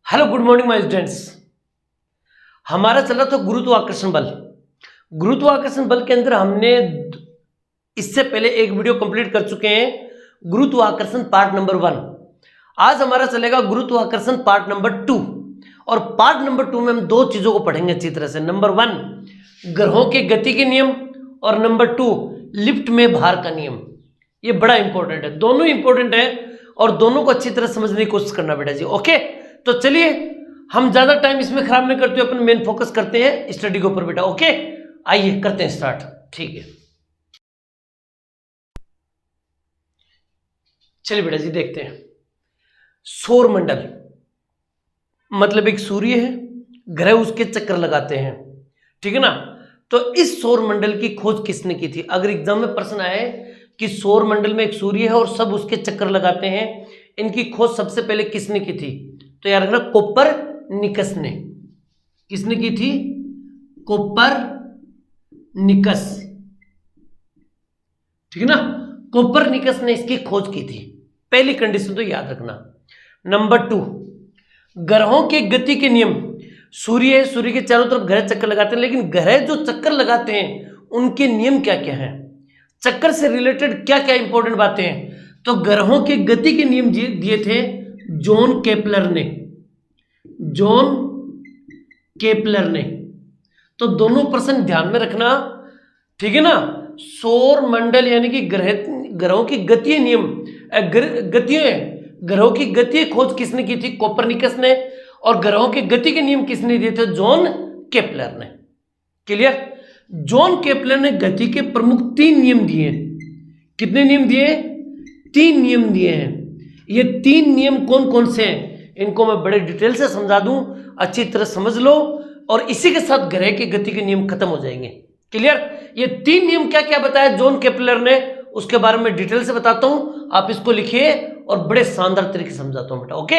Hello good morning my students. हमारा चल रहा था गुरुत्वाकर्षण बल। गुरुत्वाकर्षण बल के अंदर हमने इससे पहले एक वीडियो कंप्लीट कर चुके हैं, गुरुत्वाकर्षण पार्ट नंबर 1। आज हमारा चलेगा गुरुत्वाकर्षण पार्ट नंबर 2। और पार्ट नंबर 2 में हम दो चीजों को पढ़ेंगे अच्छी तरह से। नंबर 1 ग्रहों के गति के नियम, और नंबर 2 लिफ्ट में भार का नियम। ये बड़ा इंपॉर्टेंट है, दोनों इंपॉर्टेंट है और दोनों को अच्छी तरह समझने की कोशिश करना बेटा जी। ओके, तो चलिए हम ज्यादा टाइम इसमें खराब नहीं करते, अपन मेन फोकस करते हैं स्टडी के ऊपर बेटा। ओके, आइए करते हैं स्टार्ट। ठीक है, चलिए बेटा जी देखते हैं। सौर मंडल मतलब एक सूर्य है, ग्रह उसके चक्कर लगाते हैं, ठीक है ना। तो इस सौर मंडल की खोज किसने की थी? अगर एग्जाम में प्रश्न आए कि सौर मंडल में एक सूर्य है और सब उसके चक्कर लगाते हैं, इनकी खोज सबसे पहले किसने की थी? तो याद रखना कोपरनिकस ने। किसने की थी? कोपरनिकस, ठीक है ना। कोपरनिकस ने इसकी खोज की थी। पहली कंडीशन तो याद रखना। नंबर 2 ग्रहों के गति के नियम। सूर्य है, सूर्य के चारों तरफ ग्रह चक्कर लगाते हैं, लेकिन ग्रह जो चक्कर लगाते हैं उनके नियम क्या क्या हैं? चक्कर से रिलेटेड क्या क्या इंपॉर्टेंट बातें हैं? तो ग्रहों के गति के नियम दिए थे जॉन केपलर ने। जॉन केपलर ने। तो दोनों प्रश्न ध्यान में रखना, ठीक है ना। सौर मंडल यानी कि ग्रहों की गतीय नियम, ग्रहों की गतीय खोज किसने की थी? कोपरनिकस ने। और ग्रहों की गति के नियम किसने दिए थे? जॉन केपलर ने। क्लियर? जॉन केपलर ने गति के प्रमुख 3 नियम दिए। कितने नियम दिए? 3 नियम दिए हैं। ये 3 नियम कौन कौन से हैं इनको मैं बड़े डिटेल से समझा दूं, अच्छी तरह समझ लो, और इसी के साथ ग्रह की गति के नियम खत्म हो जाएंगे। क्लियर? ये 3 नियम क्या क्या बताया जॉन केपलर ने, उसके बारे में डिटेल से बताता हूं, आप इसको लिखिए और बड़े शानदार तरीके से समझाता हूं बेटा। ओके,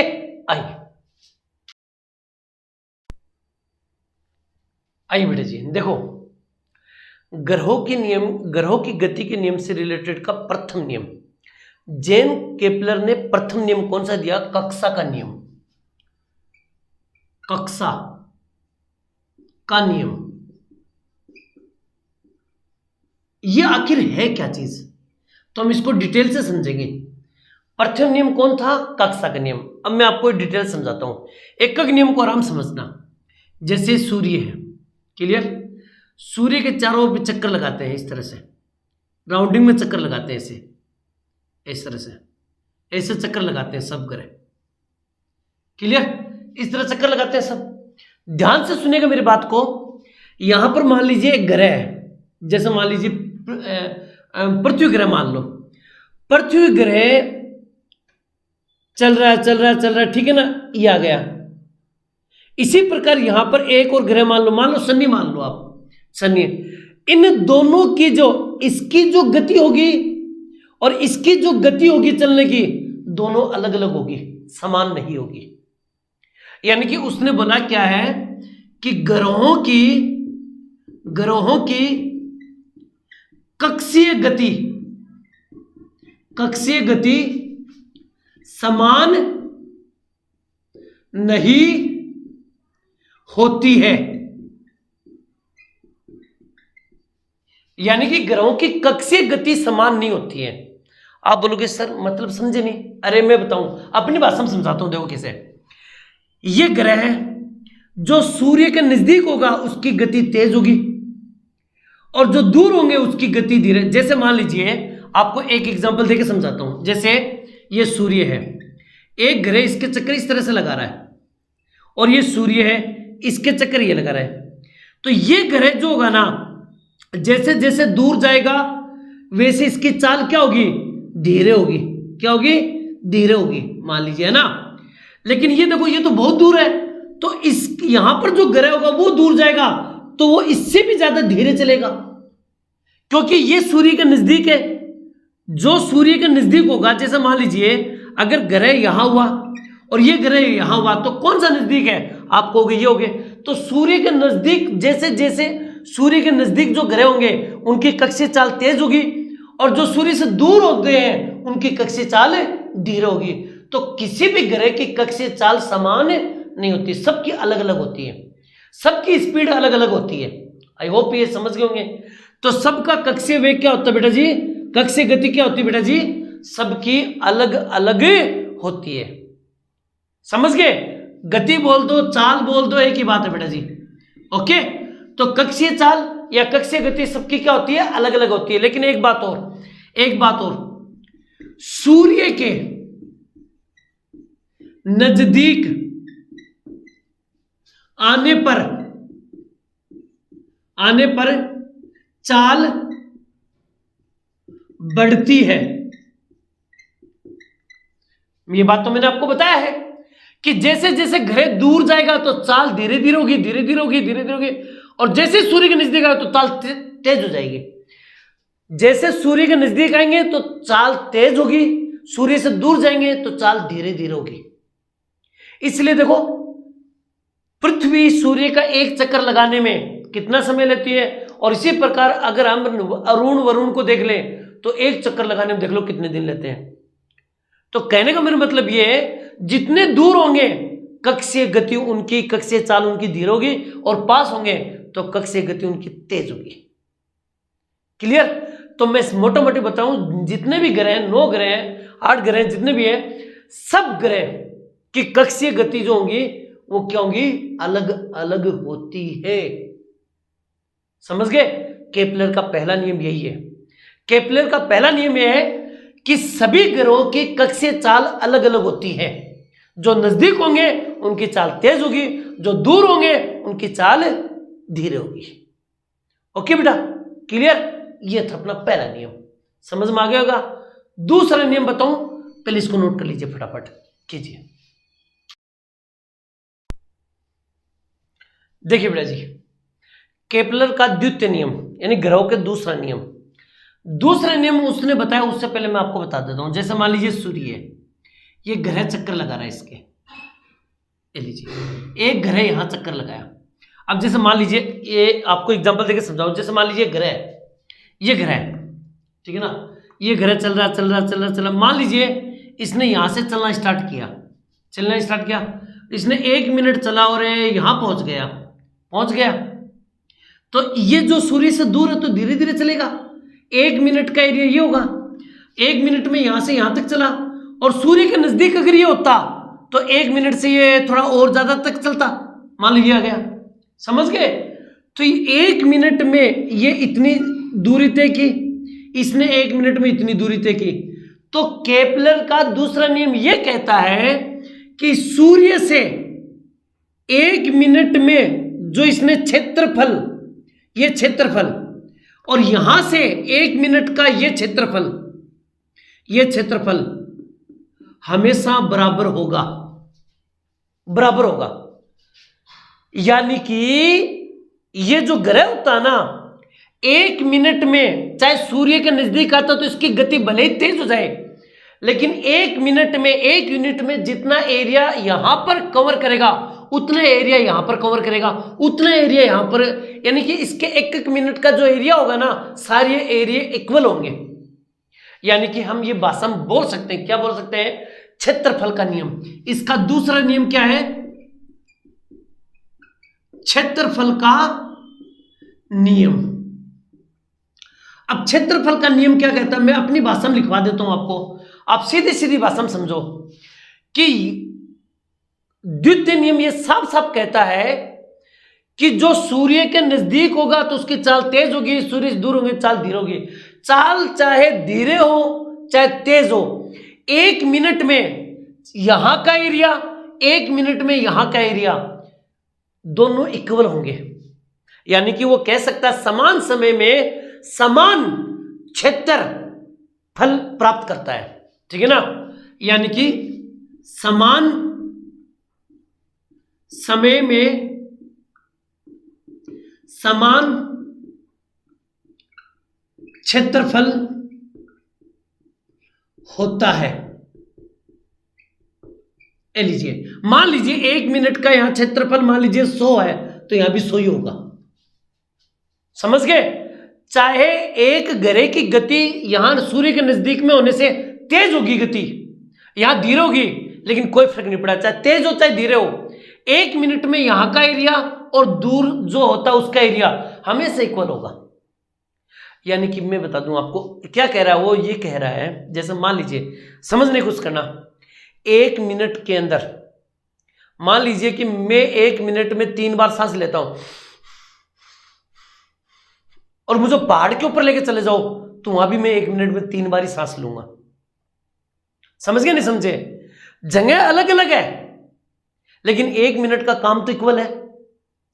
आइए बेटा जी देखो, ग्रहों की गति के नियम से रिलेटेड का प्रथम नियम जॉन केपलर ने प्रथम नियम कौन सा दिया? कक्षा का नियम। कक्षा का नियम ये आखिर है क्या चीज? तो हम इसको डिटेल से समझेंगे। प्रथम नियम कौन था? कक्षा का नियम। अब मैं आपको डिटेल समझाता हूं, एक एक नियम को आराम समझना। जैसे सूर्य है, क्लियर? सूर्य के चारों ओर चक्कर लगाते हैं इस तरह से, राउंडिंग में चक्कर लगाते हैं, ऐसे इस तरह से, ऐसे चक्कर लगाते हैं सब ग्रह। क्लियर? इस तरह चक्कर लगाते हैं सब। ध्यान से सुनिएगा मेरी बात को। यहां पर मान लीजिए एक ग्रह है, जैसे मान लीजिए पृथ्वी ग्रह मान लो। पृथ्वी ग्रह चल रहा है, ठीक है ना, ये आ गया। इसी प्रकार यहां पर एक और ग्रह मान लो शनि मान लो आप, शनि। इन दोनों की इसकी जो गति होगी और इसकी जो गति होगी चलने की, दोनों अलग अलग होगी, समान नहीं होगी। यानी कि उसने बोला क्या है कि ग्रहों की कक्षीय गति समान नहीं होती है। यानी कि ग्रहों की कक्षीय गति समान नहीं होती है। आप बोलोगे सर मतलब समझे नहीं। अरे मैं बताऊं, अपनी भाषा में समझाता हूं, देखो कैसे। ये ग्रह जो सूर्य के नजदीक होगा उसकी गति तेज होगी, और जो दूर होंगे उसकी गति धीरे। जैसे मान लीजिए, आपको एक एग्जांपल देके समझाता हूं। जैसे ये सूर्य है, एक ग्रह इसके चक्कर इस तरह से लगा रहा है, और ये सूर्य है, इसके चक्कर ये लगा रहा है। तो ये ग्रह जो होगा ना, जैसे जैसे दूर जाएगा वैसे इसकी चाल क्या होगी? धीरे होगी। क्या होगी? धीरे होगी, मान लीजिए, है ना। लेकिन ये देखो, ये तो बहुत दूर है, तो इस यहां पर जो ग्रह होगा वो दूर जाएगा, तो वो इससे भी ज्यादा धीरे चलेगा, क्योंकि ये सूर्य के नजदीक है। जो सूर्य के नजदीक होगा, जैसे मान लीजिए अगर ग्रह यहां हुआ और ये ग्रह यहां हुआ, तो कौन सा नजदीक है? आप कहोगे ये हो गए। तो सूर्य के नजदीक, जैसे जैसे सूर्य के नजदीक जो ग्रह होंगे उनकी कक्षीय चाल तेज होगी, और जो सूर्य से दूर होते हैं उनकी कक्षीय चाल धीरे होगी। तो किसी भी ग्रह की कक्षीय चाल समान नहीं होती, सबकी अलग अलग होती है, सबकी स्पीड अलग अलग होती है। आई होप ये समझ गए होंगे। तो सबका कक्षीय वेग क्या होता है बेटा जी, कक्षीय गति क्या होती है बेटा जी, सबकी अलग अलग होती है। समझ गए, गति बोल दो चाल बोल दो एक ही बात है बेटा जी। ओके, तो कक्षीय चाल या कक्षीय गति सबकी क्या होती है, अलग अलग होती है। लेकिन एक बात और, सूर्य के नजदीक आने पर चाल बढ़ती है। ये बात तो मैंने आपको बताया है कि जैसे जैसे ग्रह दूर जाएगा तो चाल धीरे धीरे होगी, और जैसे सूर्य के नजदीक आएगा तो चाल तेज हो जाएगी। जैसे सूर्य के नजदीक आएंगे तो चाल तेज होगी, सूर्य से दूर जाएंगे तो चाल धीरे धीरे होगी। इसलिए देखो, पृथ्वी सूर्य का एक चक्कर लगाने में कितना समय लेती है, और इसी प्रकार अगर हम अरुण वरुण को देख लें तो एक चक्कर लगाने में देख लो कितने दिन लेते हैं। तो कहने का मेरा मतलब ये है, जितने दूर होंगे कक्षीय गति उनकी, कक्षीय चाल उनकी धीरे होगी, और पास होंगे तो कक्षीय गति उनकी तेज होगी। क्लियर? तो मैं मोटा मोटी बताऊं, जितने भी ग्रह हैं, 9 ग्रह हैं, 8 ग्रह हैं, जितने भी हैं, सब ग्रह की कक्षीय गति जो होंगी वो क्या होंगी, अलग अलग होती है। समझ गए? केपलर का पहला नियम यही है। केपलर का पहला नियम यह है कि सभी ग्रहों की कक्षीय चाल अलग अलग होती है। जो नजदीक होंगे उनकी चाल तेज होगी, जो दूर होंगे उनकी चाल धीरे होगी। ओके बेटा, क्लियर? ये था अपना पहला नियम, समझ में आ गया होगा। दूसरा नियम बताऊं, पहले इसको नोट कर लीजिए, फटाफट कीजिए। देखिए बेटा जी, केपलर का द्वितीय नियम यानी ग्रहों के दूसरा नियम उसने बताया, उससे पहले मैं आपको बता देता हूं। जैसे मान लीजिए सूर्य है, ये ग्रह चक्कर लगा रहा है इसके, ये लीजिए एक ग्रह यहां चक्कर लगाया। अब जैसे मान लीजिए, ये आपको एग्जांपल देके समझाऊं। जैसे मान लीजिए ये ग्रह है, ठीक है ना, ये ग्रह चल रहा। मान लीजिए इसने यहां से चलना स्टार्ट किया, इसने 1 मिनट चला और यहां पहुंच गया। तो ये जो सूर्य से दूर है तो धीरे धीरे चलेगा। 1 मिनट का एरिया ये होगा, 1 मिनट में यहां से यहां तक चला। और सूर्य के नजदीक अगर ये होता तो 1 मिनट से ये थोड़ा और ज्यादा तक चलता, मान लीजिए आ गया। समझ गए? तो 1 मिनट में ये इतनी दूरी तय की, इसने 1 मिनट में इतनी दूरी तय की। तो केपलर का दूसरा नियम यह कहता है कि सूर्य से 1 मिनट में जो इसने क्षेत्रफल और यहां से 1 मिनट का ये क्षेत्रफल हमेशा बराबर होगा। यानी कि ये जो ग्रह होता है ना, 1 मिनट में चाहे सूर्य के नजदीक आता तो इसकी गति भले ही तेज हो जाए, लेकिन 1 मिनट में जितना एरिया यहां पर कवर करेगा उतना एरिया यहां पर कवर करेगा, उतना एरिया यहां पर, यानी कि इसके 1 मिनट का जो एरिया होगा ना, सारे एरिया इक्वल होंगे। यानी कि हम ये भाषा में बोल सकते हैं, क्या बोल सकते हैं, क्षेत्रफल का नियम। इसका दूसरा नियम क्या है, क्षेत्रफल का नियम। अब क्षेत्रफल का नियम क्या कहता है, मैं अपनी भाषा में लिखवा देता हूं आपको, आप सीधी सीधी भाषा में समझो कि द्वितीय नियम ये साफ साफ कहता है कि जो सूर्य के नजदीक होगा तो उसकी चाल तेज होगी, सूर्य से दूर होंगे चाल धीरे होगी। चाल चाहे धीरे हो चाहे तेज हो, 1 मिनट में यहां का एरिया, 1 मिनट में यहां का एरिया दोनों इक्वल होंगे। यानी कि वो कह सकता है समान समय में समान क्षेत्रफल प्राप्त करता है, ठीक है ना। यानी कि समान समय में समान क्षेत्रफल होता है। लीजिए, मान लीजिए 1 मिनट का यहां क्षेत्रफल मान लीजिए 100 है, तो यहां भी 100 ही होगा। समझ गए? चाहे एक ग्रह की गति यहां सूर्य के नजदीक में होने से तेज होगी, गति यहां धीरे होगी, लेकिन कोई फर्क नहीं पड़ा, चाहे तेज हो चाहे धीरे हो। 1 मिनट में यहां का एरिया और दूर जो होता है उसका एरिया हमेशा इक्वल होगा। यानी कि मैं बता दूं आपको क्या कह रहा है वो, ये कह रहा है जैसे मान लीजिए, समझने की कोशिश करना, 1 मिनट के अंदर मान लीजिए कि मैं 1 मिनट में 3 बार सांस लेता हूं और मुझे पहाड़ के ऊपर लेके चले जाओ तो वहां भी मैं 1 मिनट में 3 बार ही सांस लूंगा। समझ गए नहीं समझे? जगह अलग अलग है लेकिन 1 मिनट का काम तो इक्वल है।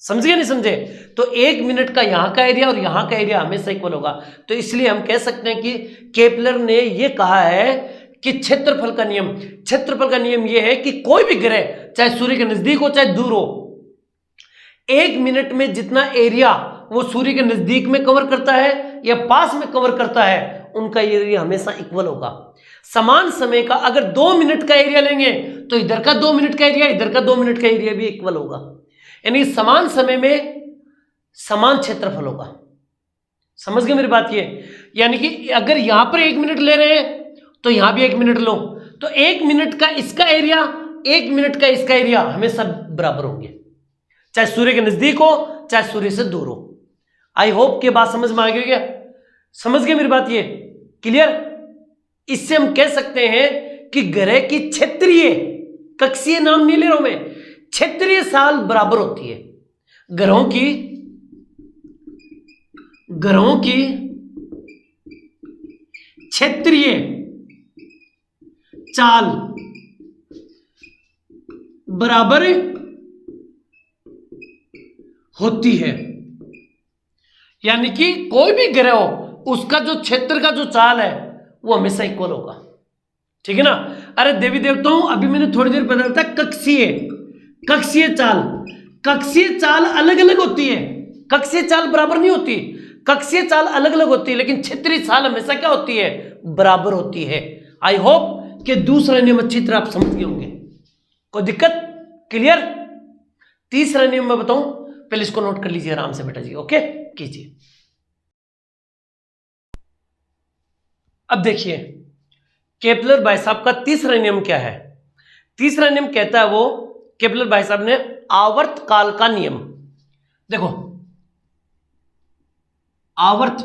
समझ गए नहीं समझे? तो 1 मिनट का यहां का एरिया और यहां का एरिया हमेशा इक्वल होगा। तो इसलिए हम कह सकते हैं कि केपलर ने यह कहा है कि क्षेत्रफल का नियम यह है कि कोई भी ग्रह चाहे सूर्य के नजदीक हो चाहे दूर हो, 1 मिनट में जितना एरिया वो सूर्य के नजदीक में कवर करता है या पास में कवर करता है उनका एरिया हमेशा इक्वल होगा। समान समय का अगर 2 मिनट का एरिया लेंगे तो इधर का 2 मिनट का एरिया इधर का 2 मिनट का एरिया भी इक्वल होगा। यानी समान समय में समान क्षेत्रफल होगा। समझ गए मेरी बात? ये यानी कि अगर यहां पर 1 मिनट ले रहे हैं तो यहां भी 1 मिनट लो तो 1 मिनट का इसका एरिया 1 मिनट का इसका एरिया हमेशा बराबर होंगे, चाहे सूर्य के नजदीक हो चाहे सूर्य से दूर हो। आई होप कि बात समझ में आ गई क्या? समझ गए मेरी बात? ये क्लियर? इससे हम कह सकते हैं कि ग्रह की क्षेत्रीय, कक्षीय नाम नहीं ले रहा हूं मैं, क्षेत्रीय साल बराबर होती है। ग्रहों की क्षेत्रीय चाल बराबर होती है। यानी कि कोई भी ग्रह हो उसका जो क्षेत्र का जो चाल है वो हमेशा इक्वल होगा। ठीक है ना? अरे देवी देवताओं, अभी मैंने थोड़ी देर बताया था कक्षीय चाल अलग अलग होती है। कक्षीय चाल बराबर नहीं होती, कक्षीय चाल अलग अलग होती है, लेकिन क्षेत्रीय चाल हमेशा क्या होती है? बराबर होती है। आई होप कि दूसरा नियम अच्छी तरह आप समझ गए होंगे। कोई दिक्कत? क्लियर? तीसरा नियम मैं बताऊं, पहले इसको नोट कर लीजिए आराम से बेटा जी। ओके कीजिए। अब देखिए केपलर भाई साहब का तीसरा नियम क्या है। तीसरा नियम कहता है वो, केपलर भाई साहब ने आवर्त काल का नियम। देखो आवर्त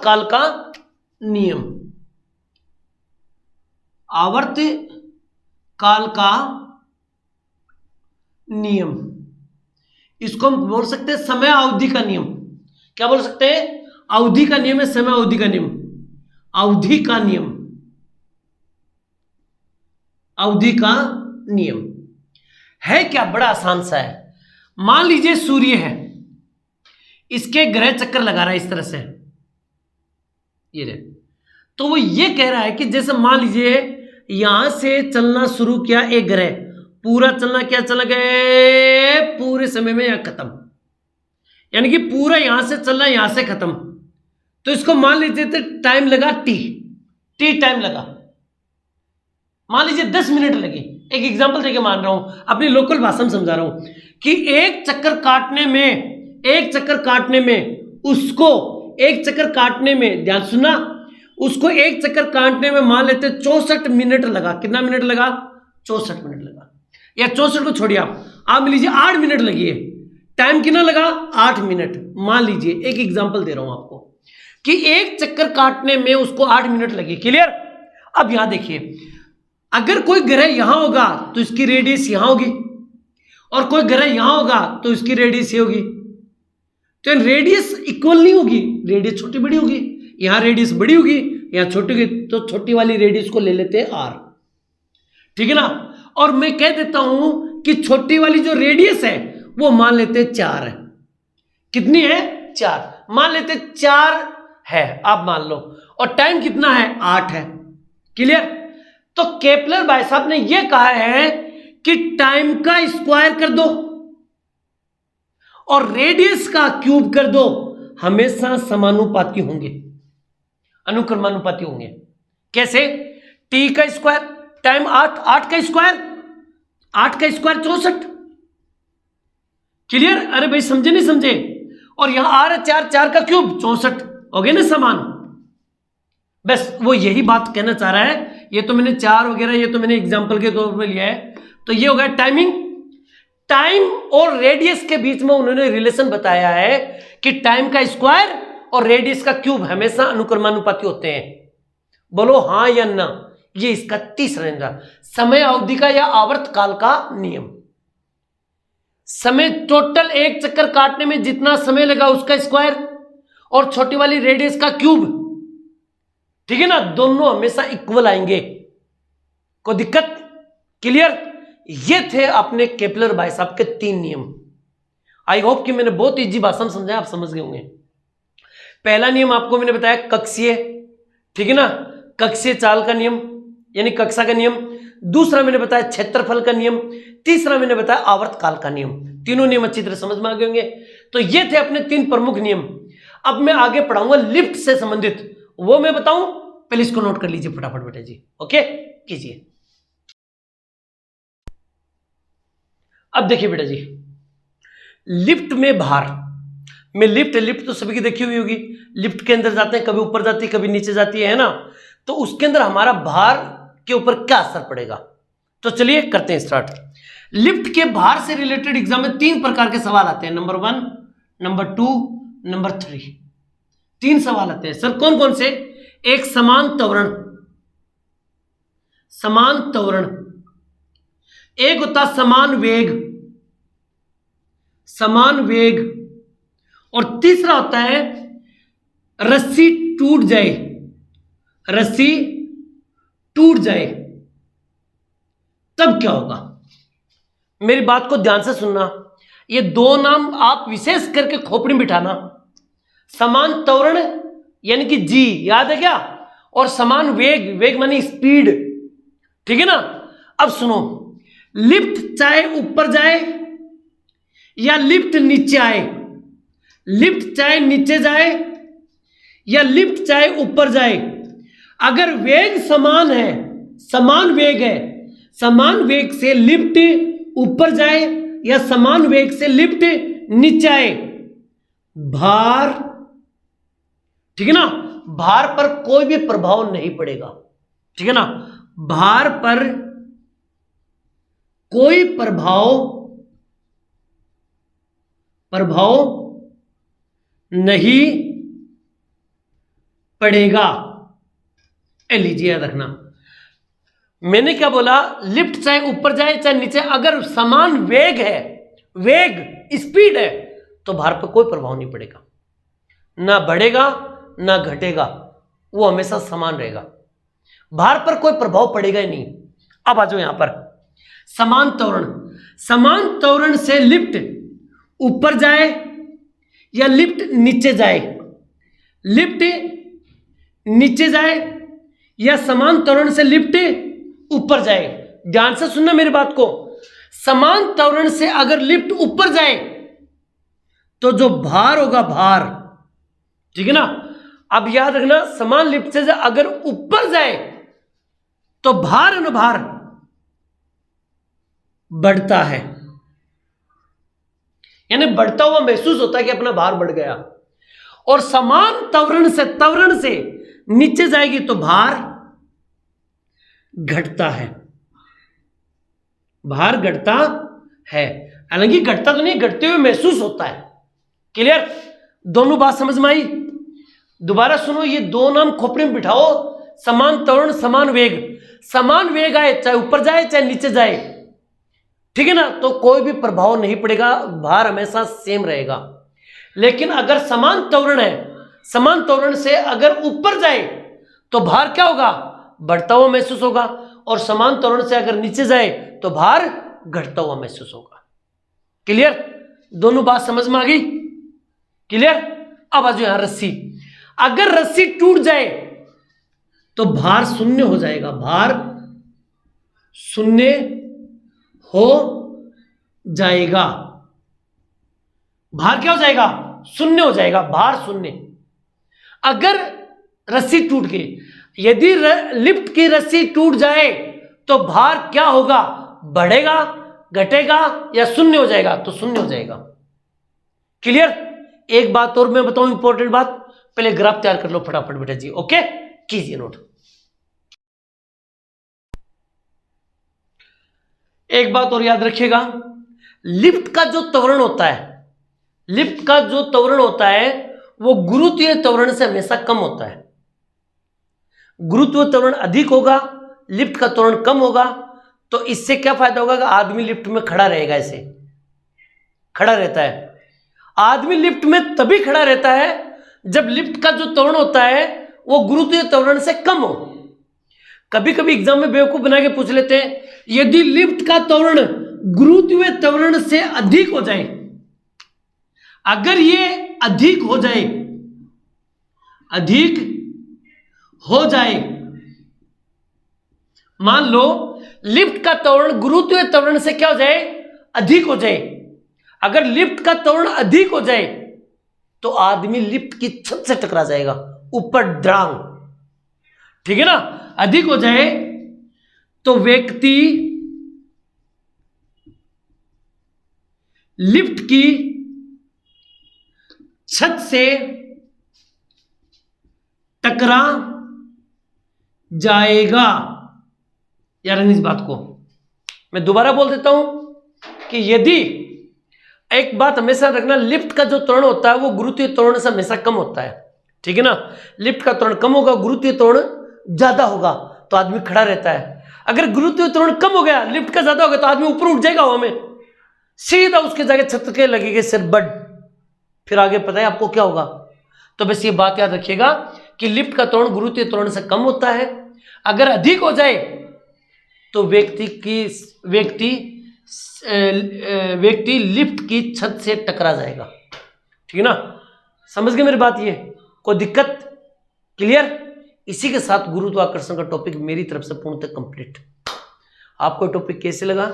काल का नियम, आवर्त काल का नियम, इसको हम बोल सकते हैं समय अवधि का नियम। क्या बोल सकते हैं? अवधि का नियम है, समय अवधि का नियम। अवधि का नियम है क्या? बड़ा आसान सा है। मान लीजिए सूर्य है, इसके ग्रह चक्कर लगा रहा है इस तरह से, ये रहे, तो वो ये कह रहा है कि जैसे मान लीजिए यहां से चलना शुरू किया एक ग्रह, पूरा चलना क्या चला गया पूरे समय में यहां खत्म, यानी कि पूरा यहां से चलना यहां से खत्म। तो इसको मान लीजिए तो टाइम लगा टी टाइम लगा, मान लीजिए 10 मिनट लगे। एक एग्जांपल देके मान रहा हूं, अपनी लोकल भाषा में समझा रहा हूं कि एक चक्कर काटने में उसको एक चक्कर काटने में, ध्यान सुनना, उसको एक चक्कर काटने में मान लेते 64 मिनट लगा। कितना मिनट लगा? 64 मिनट लगा। या 64 को छोड़िए, आप लीजिए 8 मिनट लगी है। टाइम कितना लगा? 8 मिनट। मान लीजिए एक एग्जांपल दे रहा हूं आपको कि एक चक्कर काटने में उसको 8 मिनट लगे। क्लियर? अब यहां देखिए, अगर कोई ग्रह यहां होगा तो इसकी रेडियस यहां होगी, और कोई ग्रह यहां होगा तो इसकी रेडियस ये होगी। तो रेडियस इक्वल नहीं होगी, रेडियस छोटी बड़ी होगी। यहां रेडियस बड़ी होगी, यहां छोटी होगी, तो छोटी वाली रेडियस को ले लेते हैं आर। ठीक है ना? और मैं कह देता हूं कि छोटी वाली जो रेडियस है वो मान लेते हैं 4 है। कितनी है? 4 मान लेते 4 है, आप मान लो। और टाइम कितना है? 8 है। क्लियर? तो केपलर भाई साहब ने यह कहा है कि टाइम का स्क्वायर कर दो और रेडियस का क्यूब कर दो, हमेशा समानुपाती होंगे, अनुक्रमानुपाती होंगे। कैसे? टी का स्क्वायर टाइम 8, 8 का स्क्वायर 64। क्लियर? अरे भाई समझे नहीं समझे? और यहां आ रहा 4, 4 का क्यूब 64, हो गए ना समान। बस वो यही बात कहना चाह रहा है। ये तो मैंने 4 वगैरह ये तो मैंने एग्जांपल के तौर पर लिया है, तो ये हो गया टाइमिंग। टाइम और रेडियस के बीच में उन्होंने रिलेशन बताया है कि टाइम का स्क्वायर और रेडियस का क्यूब हमेशा अनुक्रमानुपाती होते हैं। बोलो हाँ या ना। ये इसका तीसरा नियम, समय अवधि का या आवर्त काल का नियम। समय टोटल एक चक्कर काटने में जितना समय लगा उसका स्क्वायर और छोटी वाली रेडियस का क्यूब, ठीक है ना, दोनों हमेशा इक्वल आएंगे। कोई दिक्कत? क्लियर? ये थे अपने केपलर भाई साहब के 3 नियम। आई होप कि मैंने बहुत इजी भाषा में समझाया, आप समझ गए होंगे। पहला नियम आपको मैंने बताया कक्षीय, ठीक है ना, कक्षीय चाल का नियम यानी कक्षा का नियम। दूसरा मैंने बताया क्षेत्रफल का नियम। तीसरा मैंने बताया आवर्त काल का नियम। तीनों नियम अच्छी तरह समझ में आ गए होंगे। तो ये थे अपने 3 प्रमुख नियम। अब मैं आगे पढ़ाऊंगा लिफ्ट से संबंधित, वो मैं बताऊं, पहले इसको नोट कर लीजिए फटाफट बेटा जी। ओके, कीजिए। अब देखिए बेटा जी, लिफ्ट में भार में, लिफ्ट तो सभी की देखी हुई होगी। लिफ्ट के अंदर जाते हैं, कभी ऊपर जाती है कभी नीचे जाती है ना। तो उसके अंदर हमारा भार के ऊपर क्या असर पड़ेगा, तो चलिए करते हैं स्टार्ट। लिफ्ट के भार से रिलेटेड एग्जाम में 3 प्रकार के सवाल आते हैं, नंबर 1, नंबर 2, नंबर 3। 3 सवाल आते हैं सर, कौन कौन से? एक समान त्वरण, समान त्वरण, एक होता समान वेग, समान वेग, और तीसरा होता है रस्सी टूट जाए, रस्सी टूट जाए, तब क्या होगा? मेरी बात को ध्यान से सुनना। ये 2 नाम आप विशेष करके खोपड़ी में बिठाना। समान त्वरण यानी कि जी, याद है क्या? और समान वेग, वेग मानी स्पीड, ठीक है ना। अब सुनो, लिफ्ट चाहे ऊपर जाए या लिफ्ट नीचे आए, लिफ्ट चाहे नीचे जाए या लिफ्ट चाहे ऊपर जाए, अगर वेग समान है, समान वेग है, समान वेग से लिफ्ट ऊपर जाए या समान वेग से लिफ्ट नीचे आए, भार, ठीक है ना, भार पर कोई भी प्रभाव नहीं पड़ेगा, ठीक है ना, भार पर कोई प्रभाव नहीं पड़ेगा। लीजिए याद रखना, मैंने क्या बोला? लिफ्ट चाहे ऊपर जाए चाहे नीचे, अगर समान वेग है, वेग स्पीड है, तो भार पर कोई प्रभाव नहीं पड़ेगा, ना बढ़ेगा ना घटेगा, वो हमेशा समान रहेगा, भार पर कोई प्रभाव पड़ेगा ही नहीं। अब आ जाओ यहां पर, समान त्वरण, समान त्वरण से लिफ्ट ऊपर जाए या लिफ्ट नीचे जाए, लिफ्ट नीचे जाए या समान त्वरण से लिफ्ट ऊपर जाए। ध्यान से सुनना मेरी बात को, समान त्वरण से अगर लिफ्ट ऊपर जाए तो जो भार होगा, भार, ठीक है ना। अब याद रखना, समान लिफ्ट से अगर ऊपर जाए तो भार अनुभार बढ़ता है, यानी बढ़ता हुआ महसूस होता है कि अपना भार बढ़ गया। और समान त्वरण से नीचे जाएगी तो भार घटता है, भार घटता है, हालांकि घटता तो नहीं, घटते हुए महसूस होता है। क्लियर? दोनों बात समझ में आई? दोबारा सुनो, ये 2 नाम खोपड़ी में बिठाओ, समान त्वरण, समान वेग। समान वेग आए चाहे ऊपर जाए चाहे नीचे जाए, ठीक है ना, तो कोई भी प्रभाव नहीं पड़ेगा, भार हमेशा सेम रहेगा। लेकिन अगर समान त्वरण है, समान त्वरण से अगर ऊपर जाए तो भार क्या होगा? बढ़ता हुआ महसूस होगा, और समान त्वरण से अगर नीचे जाए तो भार घटता हुआ महसूस होगा। क्लियर? दोनों बात समझ में आ गई? क्लियर? अब आ जाओ यहां, रस्सी, अगर रस्सी टूट जाए तो भार शून्य हो जाएगा, भार शून्य हो जाएगा, भार क्या हो जाएगा? शून्य हो जाएगा, भार शून्य। अगर रस्सी टूट गई, यदि लिफ्ट की रस्सी टूट जाए तो भार क्या होगा? बढ़ेगा, घटेगा या शून्य हो जाएगा? तो शून्य हो जाएगा। क्लियर? एक बात और मैं बताऊं, इंपॉर्टेंट बात, पहले ग्राफ तैयार कर लो फटाफट बेटा जी। ओके, कीजिए नोट। एक बात और याद रखिएगा, लिफ्ट का जो त्वरण होता है, लिफ्ट का जो त्वरण होता है वो गुरुत्वीय त्वरण से हमेशा कम होता है। गुरुत्वीय त्वरण अधिक होगा, लिफ्ट का त्वरण कम होगा, तो इससे क्या फायदा होगा कि आदमी लिफ्ट में खड़ा रहेगा, ऐसे खड़ा रहता है। आदमी लिफ्ट में तभी खड़ा रहता है जब लिफ्ट का जो त्वरण होता है वो गुरुत्वीय त्वरण से कम हो। कभी कभी एग्जाम में बेवकूफ बना के पूछ लेते हैं, यदि लिफ्ट का त्वरण गुरुत्वीय त्वरण से अधिक हो जाए, अगर ये अधिक हो जाए, अधिक हो जाए, मान लो लिफ्ट का त्वरण गुरुत्वीय त्वरण से क्या हो जाए, अधिक हो जाए। अगर लिफ्ट का त्वरण अधिक हो जाए तो आदमी लिफ्ट की छत से टकरा जाएगा, ऊपर ड्रांग, ठीक है ना। अधिक हो जाए तो व्यक्ति लिफ्ट की छत से टकरा जाएगा। यार इस बात को मैं दोबारा बोल देता हूं कि यदि, एक बात हमेशा रखना, लिफ्ट का जो त्वरण होता है वो गुरुत्वीय त्वरण से हमेशा कम होता है, ठीक है ना। लिफ्ट का त्वरण कम होगा, गुरुत्वीय त्वरण ज्यादा होगा, तो आदमी खड़ा रहता है। अगर गुरुत्वीय त्वरण कम हो गया, लिफ्ट का ज्यादा हो गया, तो आदमी ऊपर उठ जाएगा हवा में, सीधा उसके जाके छत के लगेगा सिर बड, फिर आगे पता है आपको क्या होगा। तो बस ये बात याद रखिएगा कि लिफ्ट का त्वरण गुरुत्वीय त्वरण से कम होता है। अगर अधिक हो जाए तो व्यक्ति लिफ्ट की छत से टकरा जाएगा, ठीक है ना। समझ गए मेरी बात? ये कोई दिक्कत? क्लियर? इसी के साथ गुरुत्वाकर्षण का टॉपिक मेरी तरफ से पूर्णतः कंप्लीट। आपको टॉपिक कैसे लगा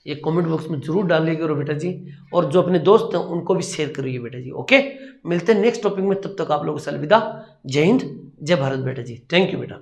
ये कमेंट बॉक्स में जरूर डालिएगा बेटा जी, और जो अपने दोस्त हैं उनको भी शेयर करिए बेटा जी। ओके, मिलते हैं नेक्स्ट टॉपिक में, तब तक आप लोगों से अलविदा। जय हिंद, जय भारत बेटा जी। थैंक यू बेटा।